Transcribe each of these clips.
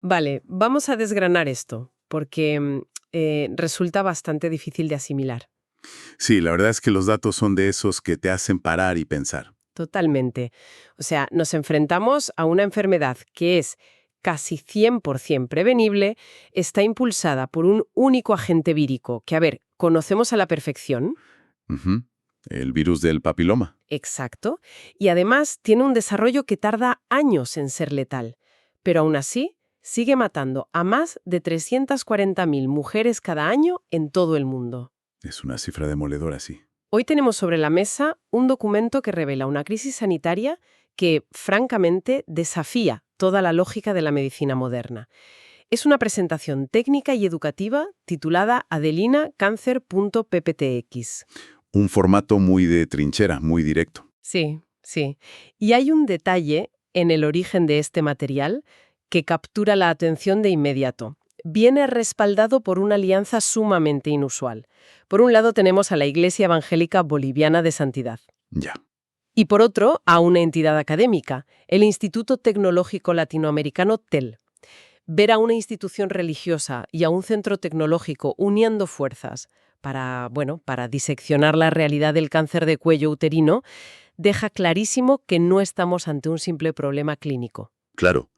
Vale, vamos a desgranar esto, porque resulta bastante difícil de asimilar. Sí, la verdad es que los datos son de esos que te hacen parar y pensar. Totalmente. O sea, nos enfrentamos a una enfermedad que es casi 100% prevenible, está impulsada por un único agente vírico, que, a ver, conocemos a la perfección. Ujú. El virus del papiloma. Exacto. Y además tiene un desarrollo que tarda años en ser letal. Pero aún así, sigue matando a más de 340.000 mujeres cada año en todo el mundo. Es una cifra demoledora, sí. Hoy tenemos sobre la mesa un documento que revela una crisis sanitaria que, francamente, desafía toda la lógica de la medicina moderna. Es una presentación técnica y educativa titulada adelinacancer.pptx. Un formato muy de trinchera, muy directo. Sí, sí. Y hay un detalle en el origen de este material que captura la atención de inmediato. Viene respaldado por una alianza sumamente inusual. Por un lado tenemos a la Iglesia Evangélica Boliviana de Santidad. Ya. Y por otro, a una entidad académica, el Instituto Tecnológico Latinoamericano TEL. Ver a una institución religiosa y a un centro tecnológico uniendo fuerzas para diseccionar la realidad del cáncer de cuello uterino deja clarísimo que no estamos ante un simple problema clínico. Claro.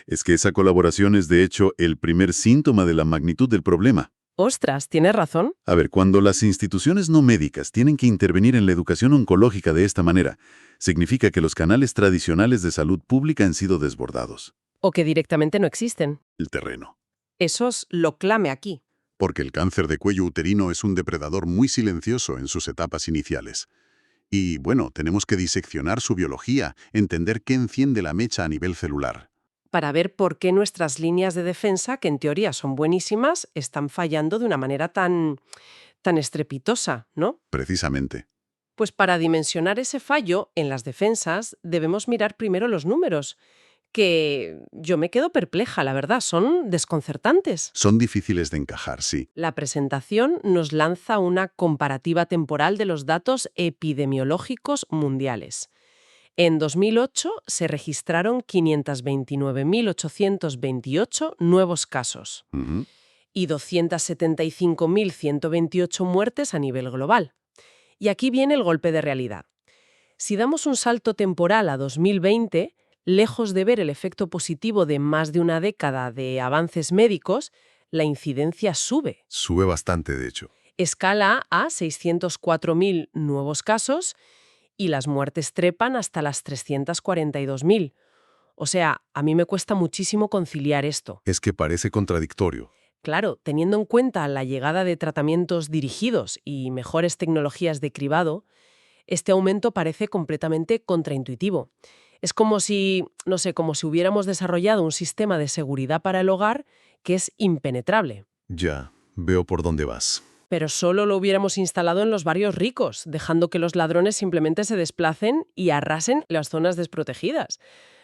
Es que esa colaboración es, de hecho, el primer síntoma de la magnitud del problema. Ostras, ¿tienes razón? A ver, cuando las instituciones no médicas tienen que intervenir en la educación oncológica de esta manera, significa que los canales tradicionales de salud pública han sido desbordados. O que directamente no existen. El terreno. Eso es lo clave aquí. Porque el cáncer de cuello uterino es un depredador muy silencioso en sus etapas iniciales. Y, bueno, tenemos que diseccionar su biología, entender qué enciende la mecha a nivel celular. Para ver por qué nuestras líneas de defensa, que en teoría son buenísimas, están fallando de una manera tan estrepitosa, ¿no? Precisamente. Pues para dimensionar ese fallo en las defensas debemos mirar primero los números, que yo me quedo perpleja, la verdad, son desconcertantes. Son difíciles de encajar, sí. La presentación nos lanza una comparativa temporal de los datos epidemiológicos mundiales. En 2008 se registraron 529.828 nuevos casos Ujú. y 275.128 muertes a nivel global. Y aquí viene el golpe de realidad. Si damos un salto temporal a 2020, lejos de ver el efecto positivo de más de una década de avances médicos, la incidencia sube. Sube bastante, de hecho. Escala a 604.000 nuevos casos y las muertes trepan hasta las 342.000. O sea, a mí me cuesta muchísimo conciliar esto. Es que parece contradictorio. Claro, teniendo en cuenta la llegada de tratamientos dirigidos y mejores tecnologías de cribado, este aumento parece completamente contraintuitivo. Es como si, no sé, como si hubiéramos desarrollado un sistema de seguridad para el hogar que es impenetrable. Ya, veo por dónde vas. Pero solo lo hubiéramos instalado en los barrios ricos, dejando que los ladrones simplemente se desplacen y arrasen las zonas desprotegidas.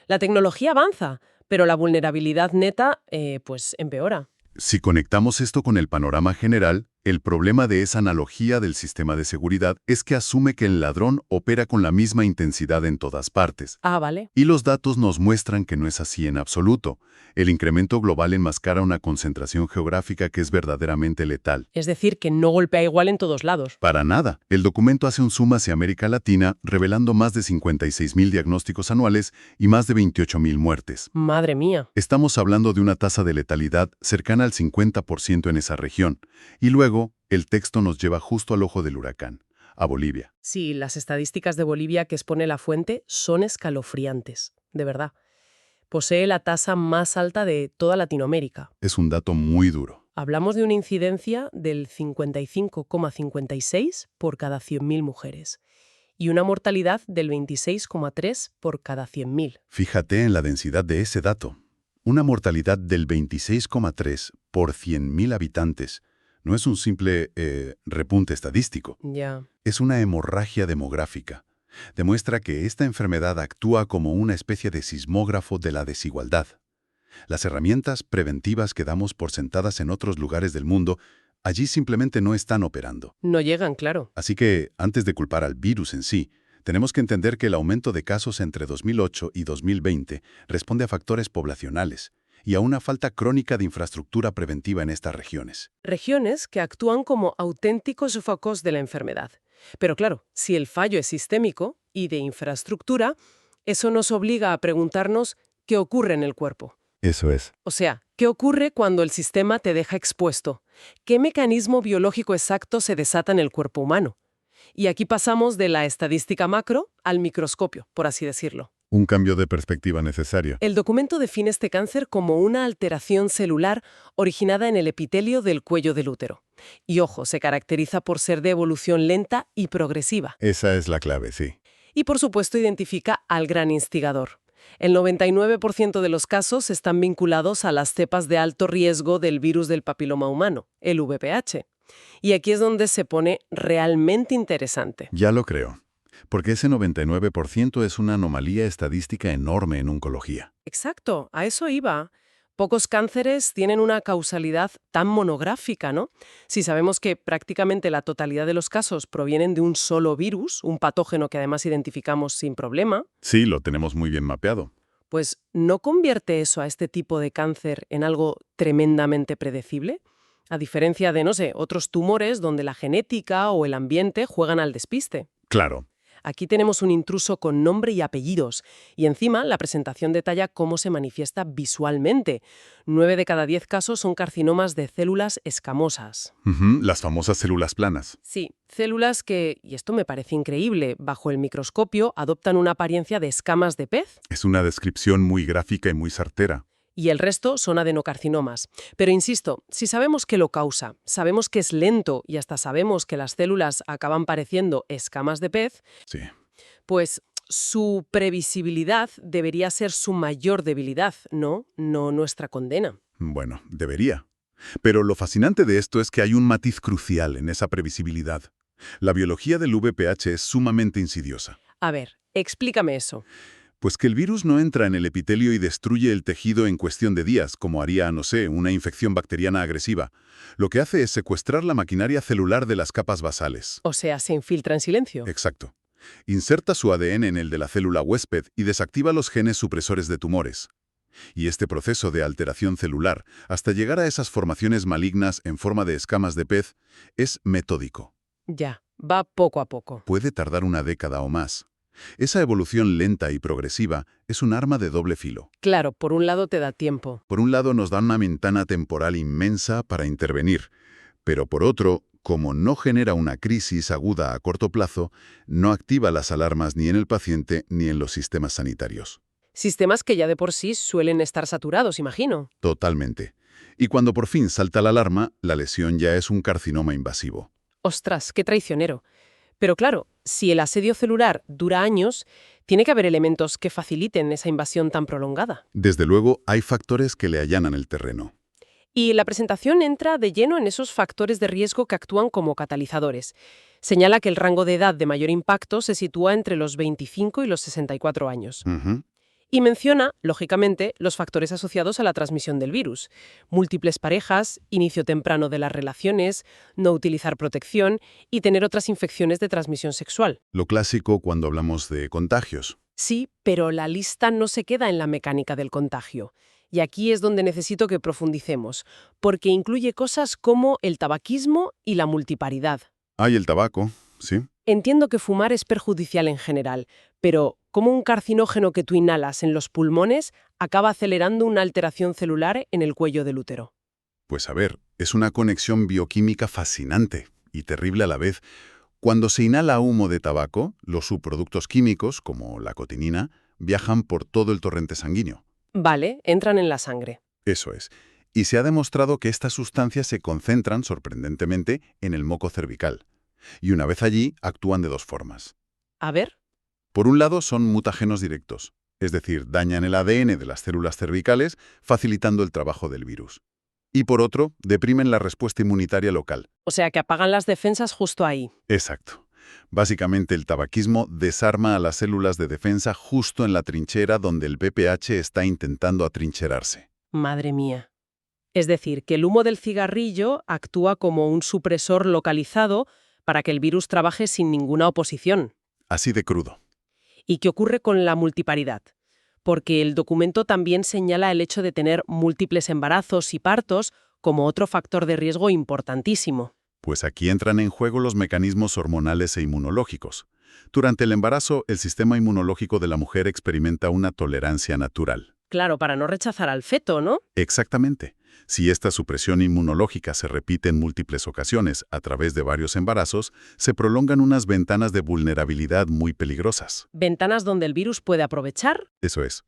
La tecnología avanza, pero la vulnerabilidad neta, pues empeora. Si conectamos esto con el panorama general, el problema de esa analogía del sistema de seguridad es que asume que el ladrón opera con la misma intensidad en todas partes. Ah, vale. Y los datos nos muestran que no es así en absoluto. El incremento global enmascara una concentración geográfica que es verdaderamente letal. Es decir, que no golpea igual en todos lados. Para nada. El documento hace un zoom hacia América Latina, revelando más de 56.000 diagnósticos anuales y más de 28.000 muertes. Madre mía. Estamos hablando de una tasa de letalidad cercana al 50% en esa región. Y luego, el texto nos lleva justo al ojo del huracán, a Bolivia. Sí, las estadísticas de Bolivia que expone la fuente son escalofriantes, de verdad. Posee la tasa más alta de toda Latinoamérica. Es un dato muy duro. Hablamos de una incidencia del 55,56 por cada 100.000 mujeres y una mortalidad del 26,3 por cada 100.000. Fíjate en la densidad de ese dato. Una mortalidad del 26,3 por 100.000 habitantes no es un simple repunte estadístico. Ya. Es una hemorragia demográfica. Demuestra que esta enfermedad actúa como una especie de sismógrafo de la desigualdad. Las herramientas preventivas que damos por sentadas en otros lugares del mundo, allí simplemente no están operando. No llegan, claro. Así que, antes de culpar al virus en sí, tenemos que entender que el aumento de casos entre 2008 y 2020 responde a factores poblacionales, y a una falta crónica de infraestructura preventiva en estas regiones. Regiones que actúan como auténticos focos de la enfermedad. Pero claro, si el fallo es sistémico y de infraestructura, eso nos obliga a preguntarnos qué ocurre en el cuerpo. Eso es. O sea, ¿qué ocurre cuando el sistema te deja expuesto? ¿Qué mecanismo biológico exacto se desata en el cuerpo humano? Y aquí pasamos de la estadística macro al microscopio, por así decirlo. Un cambio de perspectiva necesario. El documento define este cáncer como una alteración celular originada en el epitelio del cuello del útero. Y ojo, se caracteriza por ser de evolución lenta y progresiva. Esa es la clave, sí. Y por supuesto identifica al gran instigador. El 99% de los casos están vinculados a las cepas de alto riesgo del virus del papiloma humano, el VPH. Y aquí es donde se pone realmente interesante. Ya lo creo. Porque ese 99% es una anomalía estadística enorme en oncología. Exacto, a eso iba. Pocos cánceres tienen una causalidad tan monográfica, ¿no? Si sabemos que prácticamente la totalidad de los casos provienen de un solo virus, un patógeno que además identificamos sin problema, Sí, lo tenemos muy bien mapeado. pues ¿no convierte eso a este tipo de cáncer en algo tremendamente predecible? A diferencia de, no sé, otros tumores donde la genética o el ambiente juegan al despiste. Claro. Aquí tenemos un intruso con nombre y apellidos, y encima la presentación detalla cómo se manifiesta visualmente. 9 de cada 10 casos son carcinomas de células escamosas. Las famosas células planas. Sí, células que, y esto me parece increíble, bajo el microscopio adoptan una apariencia de escamas de pez. Es una descripción muy gráfica y muy certera. Y el resto son adenocarcinomas. Pero insisto, si sabemos qué lo causa, sabemos que es lento y hasta sabemos que las células acaban pareciendo escamas de pez, Sí. pues su previsibilidad debería ser su mayor debilidad, ¿no? No nuestra condena. Bueno, debería. Pero lo fascinante de esto es que hay un matiz crucial en esa previsibilidad. La biología del VPH es sumamente insidiosa. A ver, explícame eso. Pues que el virus no entra en el epitelio y destruye el tejido en cuestión de días, como haría, no sé, una infección bacteriana agresiva. Lo que hace es secuestrar la maquinaria celular de las capas basales. O sea, se infiltra en silencio. Exacto. Inserta su ADN en el de la célula huésped y desactiva los genes supresores de tumores. Y este proceso de alteración celular, hasta llegar a esas formaciones malignas en forma de escamas de pez, es metódico. Ya, va poco a poco. Puede tardar una década o más. Esa evolución lenta y progresiva es un arma de doble filo. Claro, por un lado te da tiempo. Por un lado nos da una ventana temporal inmensa para intervenir, pero por otro, como no genera una crisis aguda a corto plazo, no activa las alarmas ni en el paciente ni en los sistemas sanitarios. Sistemas que ya de por sí suelen estar saturados, imagino. Totalmente. Y cuando por fin salta la alarma, la lesión ya es un carcinoma invasivo. Ostras, qué traicionero. Pero claro, si el asedio celular dura años, tiene que haber elementos que faciliten esa invasión tan prolongada. Desde luego, hay factores que le allanan el terreno. Y la presentación entra de lleno en esos factores de riesgo que actúan como catalizadores. Señala que el rango de edad de mayor impacto se sitúa entre los 25 y los 64 años. Y menciona, lógicamente, los factores asociados a la transmisión del virus. Múltiples parejas, inicio temprano de las relaciones, no utilizar protección y tener otras infecciones de transmisión sexual. Lo clásico cuando hablamos de contagios. Sí, pero la lista no se queda en la mecánica del contagio. Y aquí es donde necesito que profundicemos, porque incluye cosas como el tabaquismo y la multiparidad. Hay el tabaco, sí. Entiendo que fumar es perjudicial en general, pero ¿cómo un carcinógeno que tú inhalas en los pulmones acaba acelerando una alteración celular en el cuello del útero? Pues a ver, es una conexión bioquímica fascinante y terrible a la vez. Cuando se inhala humo de tabaco, los subproductos químicos, como la cotinina, viajan por todo el torrente sanguíneo. Vale, entran en la sangre. Eso es. Y se ha demostrado que estas sustancias se concentran, sorprendentemente, en el moco cervical. Y una vez allí, actúan de dos formas. A ver. Por un lado, son mutágenos directos, es decir, dañan el ADN de las células cervicales, facilitando el trabajo del virus. Y por otro, deprimen la respuesta inmunitaria local. O sea que apagan las defensas justo ahí. Exacto. Básicamente, el tabaquismo desarma a las células de defensa justo en la trinchera donde el VPH está intentando atrincherarse. Madre mía. Es decir, que el humo del cigarrillo actúa como un supresor localizado para que el virus trabaje sin ninguna oposición. Así de crudo. ¿Y qué ocurre con la multiparidad? porque el documento también señala el hecho de tener múltiples embarazos y partos como otro factor de riesgo importantísimo. Pues aquí entran en juego los mecanismos hormonales e inmunológicos. Durante el embarazo, el sistema inmunológico de la mujer experimenta una tolerancia natural. Claro, para no rechazar al feto, ¿no? Exactamente. Si esta supresión inmunológica se repite en múltiples ocasiones a través de varios embarazos, se prolongan unas ventanas de vulnerabilidad muy peligrosas. Ventanas donde el virus puede aprovechar. Eso es.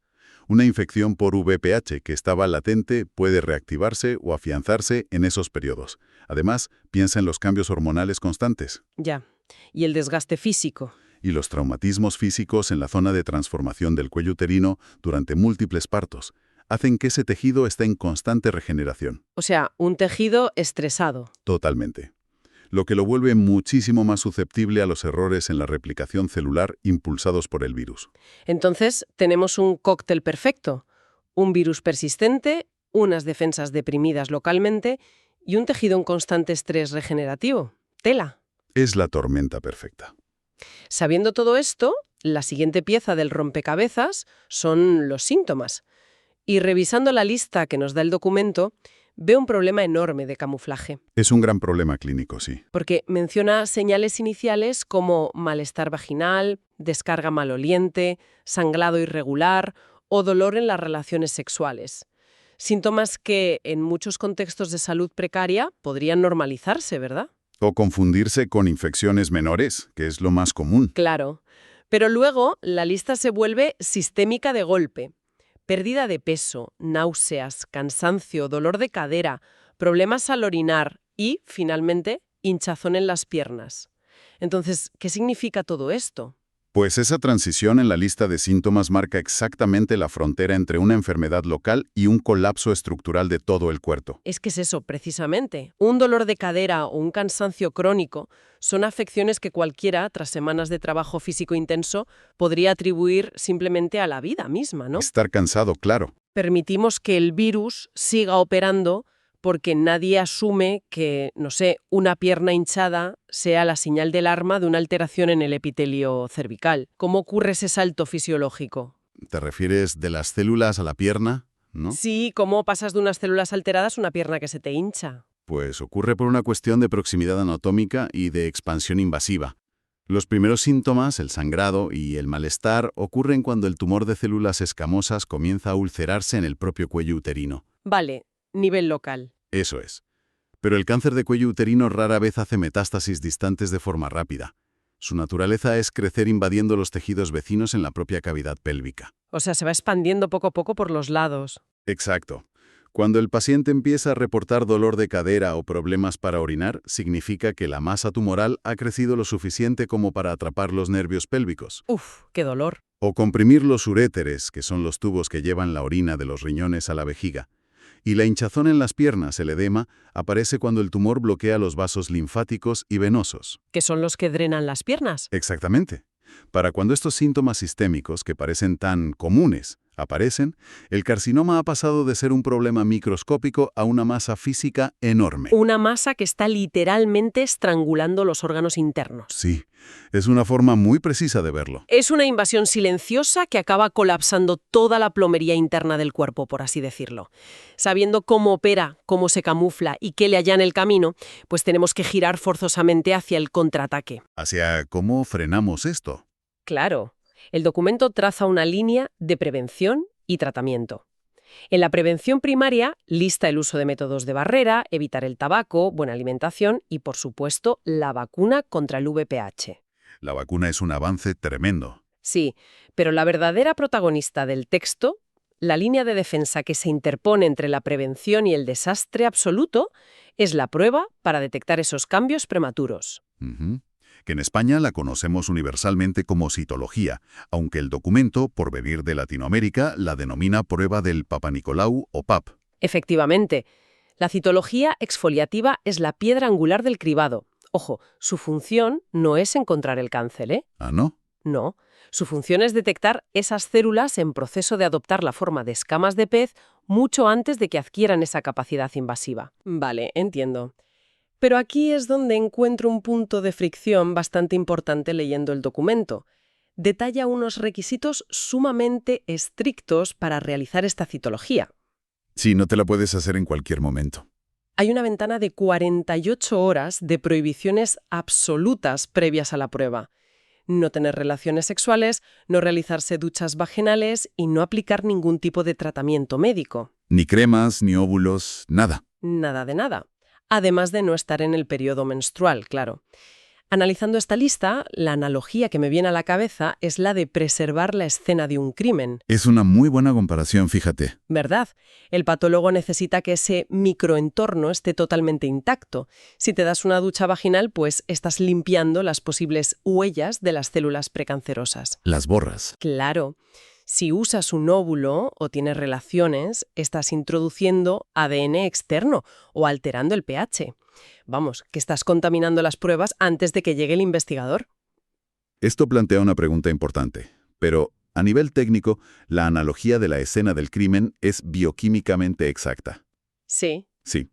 Una infección por VPH que estaba latente puede reactivarse o afianzarse en esos periodos. Además, piensa en los cambios hormonales constantes Ya. Y el desgaste físico. y los traumatismos físicos en la zona de transformación del cuello uterino durante múltiples partos hacen que ese tejido esté en constante regeneración. O sea, un tejido estresado. Totalmente. Lo que lo vuelve muchísimo más susceptible a los errores en la replicación celular impulsados por el virus. Entonces, tenemos un cóctel perfecto. Un virus persistente, unas defensas deprimidas localmente y un tejido en constante estrés regenerativo. Tela. Es la tormenta perfecta. Sabiendo todo esto, la siguiente pieza del rompecabezas son los síntomas. Y revisando la lista que nos da el documento, veo un problema enorme de camuflaje, Es un gran problema clínico, sí. porque menciona señales iniciales como malestar vaginal, descarga maloliente, sangrado irregular o dolor en las relaciones sexuales. Síntomas que, en muchos contextos de salud precaria, podrían normalizarse, ¿verdad? O confundirse con infecciones menores, que es lo más común. Claro. Pero luego la lista se vuelve sistémica de golpe. Pérdida de peso, náuseas, cansancio, dolor de cadera, problemas al orinar y, finalmente, hinchazón en las piernas. Entonces, ¿qué significa todo esto? Pues esa transición en la lista de síntomas marca exactamente la frontera entre una enfermedad local y un colapso estructural de todo el cuerpo. Es que es eso, precisamente. Un dolor de cadera o un cansancio crónico son afecciones que cualquiera, tras semanas de trabajo físico intenso, podría atribuir simplemente a la vida misma, ¿no? Estar cansado, claro. Permitimos que el virus siga operando porque nadie asume que, no sé, una pierna hinchada sea la señal de alarma de una alteración en el epitelio cervical. ¿Cómo ocurre ese salto fisiológico? ¿Te refieres de las células a la pierna, no? Sí, ¿cómo pasas de unas células alteradas a una pierna que se te hincha? Pues ocurre por una cuestión de proximidad anatómica y de expansión invasiva. Los primeros síntomas, el sangrado y el malestar, ocurren cuando el tumor de células escamosas comienza a ulcerarse en el propio cuello uterino. Vale, nivel local. Eso es. Pero el cáncer de cuello uterino rara vez hace metástasis distantes de forma rápida. Su naturaleza es crecer invadiendo los tejidos vecinos en la propia cavidad pélvica. O sea, se va expandiendo poco a poco por los lados. Exacto. Cuando el paciente empieza a reportar dolor de cadera o problemas para orinar, significa que la masa tumoral ha crecido lo suficiente como para atrapar los nervios pélvicos. Uf, qué dolor. O comprimir los uréteres, que son los tubos que llevan la orina de los riñones a la vejiga. Y la hinchazón en las piernas, el edema, aparece cuando el tumor bloquea los vasos linfáticos y venosos. ¿Que son los que drenan las piernas? Exactamente. Para cuando estos síntomas sistémicos, que parecen tan comunes, aparecen, el carcinoma ha pasado de ser un problema microscópico a una masa física enorme. Una masa que está literalmente estrangulando los órganos internos. Sí, es una forma muy precisa de verlo. Es una invasión silenciosa que acaba colapsando toda la plomería interna del cuerpo, por así decirlo. Sabiendo cómo opera, cómo se camufla y qué le allana el camino, pues tenemos que girar forzosamente hacia el contraataque. ¿Hacia cómo frenamos esto? Claro, el documento traza una línea de prevención y tratamiento. En la prevención primaria, lista el uso de métodos de barrera, evitar el tabaco, buena alimentación y, por supuesto, la vacuna contra el VPH. La vacuna es un avance tremendo. Sí, pero la verdadera protagonista del texto, la línea de defensa que se interpone entre la prevención y el desastre absoluto, es la prueba para detectar esos cambios prematuros. Que en España la conocemos universalmente como citología, aunque el documento, por venir de Latinoamérica, la denomina prueba del Papanicolau o PAP. Efectivamente, la citología exfoliativa es la piedra angular del cribado. Ojo, su función no es encontrar el cáncer, ¿eh? ¿Ah, no? No, su función es detectar esas células en proceso de adoptar la forma de escamas de pez mucho antes de que adquieran esa capacidad invasiva. Vale, entiendo. Pero aquí es donde encuentro un punto de fricción bastante importante leyendo el documento. detalla unos requisitos sumamente estrictos para realizar esta citología. Sí, no te la puedes hacer en cualquier momento. Hay una ventana de 48 horas de prohibiciones absolutas previas a la prueba. No tener relaciones sexuales, no realizarse duchas vaginales y no aplicar ningún tipo de tratamiento médico. Ni cremas, ni óvulos, nada. Nada de nada. Además de no estar en el periodo menstrual, claro. Analizando esta lista, la analogía que me viene a la cabeza es la de preservar la escena de un crimen. Es una muy buena comparación, fíjate. ¿Verdad? El patólogo necesita que ese microentorno esté totalmente intacto. Si te das una ducha vaginal, pues estás limpiando las posibles huellas de las células precancerosas. Las borras. Claro. Si usas un óvulo o tienes relaciones, estás introduciendo ADN externo o alterando el pH. Vamos, que estás contaminando las pruebas antes de que llegue el investigador. Esto plantea una pregunta importante, pero a nivel técnico, la analogía de la escena del crimen es bioquímicamente exacta. Sí. Sí.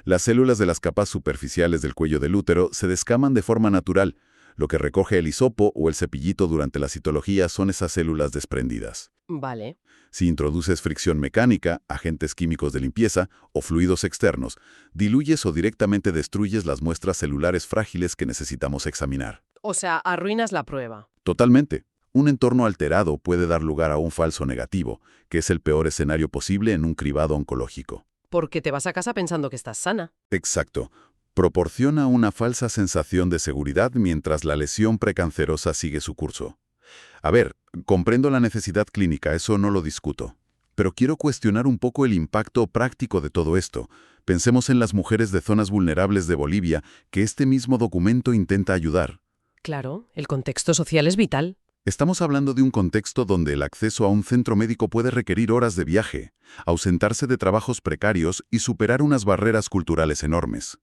Las células de las capas superficiales del cuello del útero se descaman de forma natural. Lo que recoge el hisopo o el cepillito durante la citología son esas células desprendidas. Vale. Si introduces fricción mecánica, agentes químicos de limpieza o fluidos externos, diluyes o directamente destruyes las muestras celulares frágiles que necesitamos examinar. O sea, arruinas la prueba. Totalmente. Un entorno alterado puede dar lugar a un falso negativo, que es el peor escenario posible en un cribado oncológico. Porque te vas a casa pensando que estás sana. Exacto. Proporciona una falsa sensación de seguridad mientras la lesión precancerosa sigue su curso. A ver, comprendo la necesidad clínica, eso no lo discuto. Pero quiero cuestionar un poco el impacto práctico de todo esto. Pensemos en las mujeres de zonas vulnerables de Bolivia, que este mismo documento intenta ayudar. Claro, el contexto social es vital. Estamos hablando de un contexto donde el acceso a un centro médico puede requerir horas de viaje, ausentarse de trabajos precarios y superar unas barreras culturales enormes.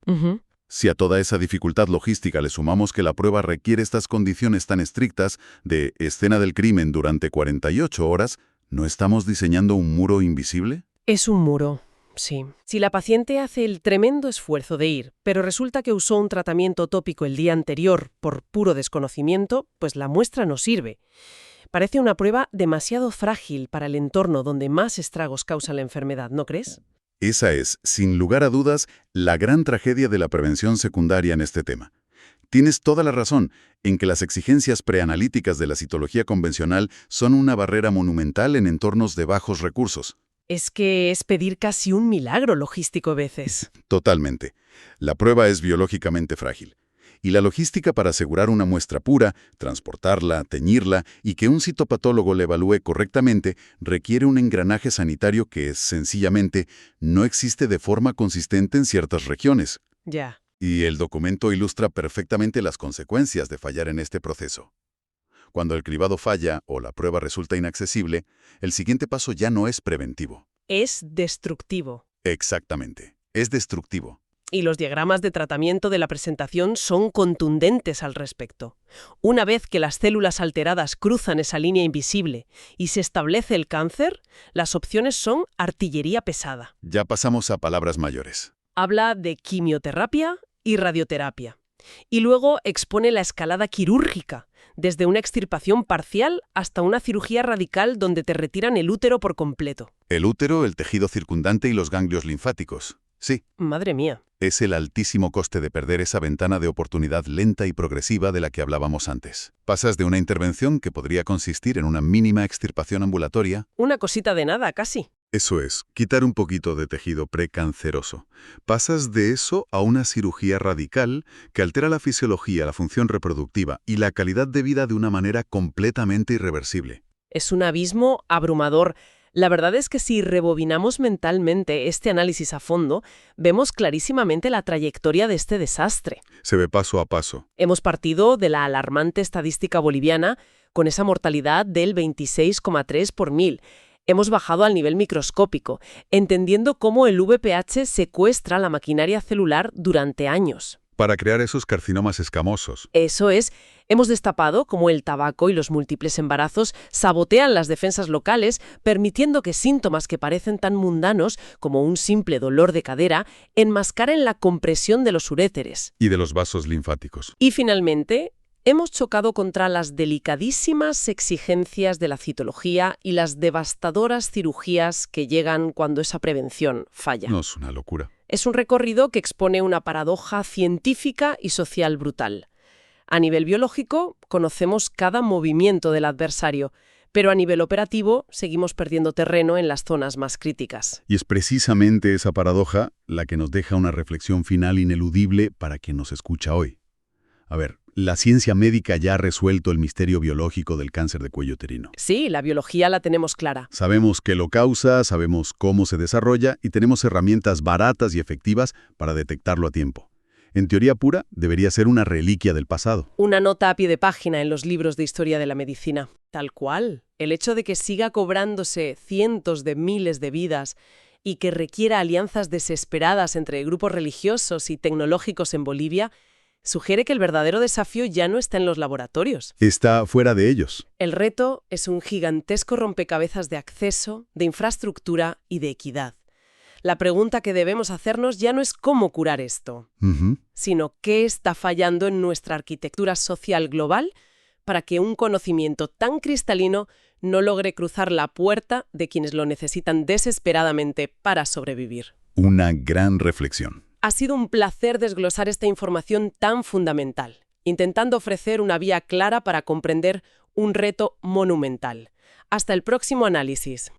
Si a toda esa dificultad logística le sumamos que la prueba requiere estas condiciones tan estrictas de escena del crimen durante 48 horas, ¿no estamos diseñando un muro invisible? Es un muro, sí. Si la paciente hace el tremendo esfuerzo de ir, pero resulta que usó un tratamiento tópico el día anterior por puro desconocimiento, pues la muestra no sirve. Parece una prueba demasiado frágil para el entorno donde más estragos causa la enfermedad, ¿no crees? Esa es, sin lugar a dudas, la gran tragedia de la prevención secundaria en este tema. Tienes toda la razón en que las exigencias preanalíticas de la citología convencional son una barrera monumental en entornos de bajos recursos. Es que es pedir casi un milagro logístico a veces. Totalmente. La prueba es biológicamente frágil. Y la logística para asegurar una muestra pura, transportarla, teñirla y que un citopatólogo la evalúe correctamente requiere un engranaje sanitario que, sencillamente, no existe de forma consistente en ciertas regiones. Ya. Y el documento ilustra perfectamente las consecuencias de fallar en este proceso. Cuando el cribado falla o la prueba resulta inaccesible, el siguiente paso ya no es preventivo. Es destructivo. Exactamente. Es destructivo. Y los diagramas de tratamiento de la presentación son contundentes al respecto. Una vez que las células alteradas cruzan esa línea invisible y se establece el cáncer, las opciones son artillería pesada. Ya pasamos a palabras mayores. Habla de quimioterapia y radioterapia. Y luego expone la escalada quirúrgica, desde una extirpación parcial hasta una cirugía radical donde te retiran el útero por completo. El útero, el tejido circundante y los ganglios linfáticos. Sí. Madre mía. Es el altísimo coste de perder esa ventana de oportunidad lenta y progresiva de la que hablábamos antes. Pasas de una intervención que podría consistir en una mínima extirpación ambulatoria. Una cosita de nada, casi. Eso es, quitar un poquito de tejido precanceroso. Pasas de eso a una cirugía radical que altera la fisiología, la función reproductiva y la calidad de vida de una manera completamente irreversible. Es un abismo abrumador. La verdad es que si rebobinamos mentalmente este análisis a fondo, vemos clarísimamente la trayectoria de este desastre. Se ve paso a paso. Hemos partido de la alarmante estadística boliviana con esa mortalidad del 26,3 por 1000. Hemos bajado al nivel microscópico, entendiendo cómo el VPH secuestra la maquinaria celular durante años. Para crear esos carcinomas escamosos. Eso es, hemos destapado cómo el tabaco y los múltiples embarazos sabotean las defensas locales, permitiendo que síntomas que parecen tan mundanos como un simple dolor de cadera enmascaren la compresión de los uréteres. Y de los vasos linfáticos. Y finalmente, Hemos chocado contra las delicadísimas exigencias de la citología y las devastadoras cirugías que llegan cuando esa prevención falla. No, es una locura. Es un recorrido que expone una paradoja científica y social brutal. A nivel biológico, conocemos cada movimiento del adversario, pero a nivel operativo seguimos perdiendo terreno en las zonas más críticas. Y es precisamente esa paradoja la que nos deja una reflexión final ineludible para quien nos escucha hoy. A ver, la ciencia médica ya ha resuelto el misterio biológico del cáncer de cuello uterino. Sí, la biología la tenemos clara. Sabemos qué lo causa, sabemos cómo se desarrolla y tenemos herramientas baratas y efectivas para detectarlo a tiempo. En teoría pura, debería ser una reliquia del pasado. Una nota a pie de página en los libros de historia de la medicina. Tal cual. El hecho de que siga cobrándose cientos de miles de vidas y que requiera alianzas desesperadas entre grupos religiosos y tecnológicos en Bolivia sugiere que el verdadero desafío ya no está en los laboratorios. Está fuera de ellos. El reto es un gigantesco rompecabezas de acceso, de infraestructura y de equidad. La pregunta que debemos hacernos ya no es cómo curar esto, sino qué está fallando en nuestra arquitectura social global para que un conocimiento tan cristalino no logre cruzar la puerta de quienes lo necesitan desesperadamente para sobrevivir. Una gran reflexión. Ha sido un placer desglosar esta información tan fundamental, intentando ofrecer una vía clara para comprender un reto monumental. Hasta el próximo análisis.